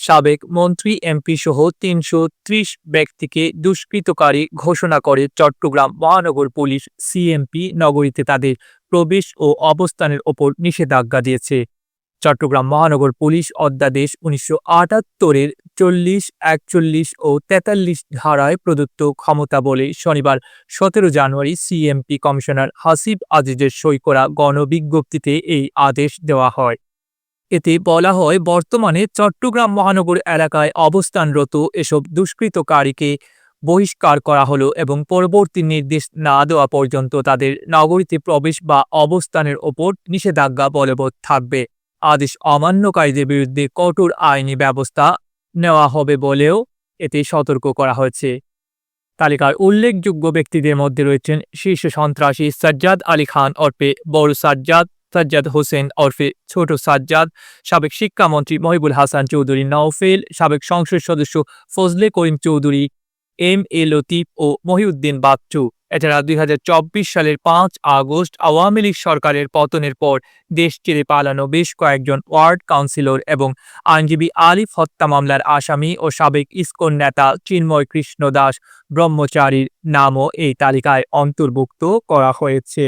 সাবেক মন্ত্রী এমপি সহ ৩৩০ ব্যক্তিকে দুষ্কৃতকারী ঘোষণা করে চট্টগ্রাম মহানগর পুলিশ। সিএমপি নগরীতে তাদের প্রবেশ ও অবস্থানের ওপর নিষেধাজ্ঞা দিয়েছে। চট্টগ্রাম মহানগর পুলিশ অধ্যাদেশ ১৯৭৮-এর ৪০, ৪১ ও ৪৩ ধারায় প্রদত্ত ক্ষমতা বলে শনিবার ১৭ জানুয়ারি সিএমপি কমিশনার হাসিব আজিজের সই করা গণবিজ্ঞপ্তিতে এই আদেশ দেওয়া হয়। এতে বলা হয়, বর্তমানে চট্টগ্রাম মহানগর এলাকায় অবস্থানরত এসব দুষ্কৃতকারীকে বহিষ্কার করা হলো এবং পরবর্তী নির্দেশ না দেওয়া পর্যন্ত তাদের নগরীতে প্রবেশ বা অবস্থানের ওপর নিষেধাজ্ঞা বলবৎ থাকবে। আদেশ অমান্যকারীদের বিরুদ্ধে কঠোর আইনি ব্যবস্থা নেওয়া হবে বলেও এতে সতর্ক করা হয়েছে। তালিকার উল্লেখযোগ্য ব্যক্তিদের মধ্যে রয়েছেন শীর্ষ সন্ত্রাসী সাজ্জাদ আলী খান ওরফে বড় সাজ্জাদ, সাজ্জাদ হোসেন ওরফে ছোট সাজ্জাদ, সাবেক শিক্ষামন্ত্রী মহিবুল হাসান চৌধুরী নওফেল, সাবেক সংসদ সদস্য ফজলে করিম চৌধুরী, এম.এ. লতিফ ও মহিউদ্দিন বাচ্চু। এছাড়া ২০২৪ সালের ৫ আগস্ট আওয়ামী লীগ সরকারের পতনের পর দেশ ছেড়ে পালানো বেশ কয়েকজন ওয়ার্ড কাউন্সিলর এবং আইনজীবী আলিফ হত্যা মামলার আসামি ও সাবেক ইসকন নেতা চিন্ময় কৃষ্ণ দাস ব্রহ্মচারীর নামও এই তালিকায় অন্তর্ভুক্ত করা হয়েছে।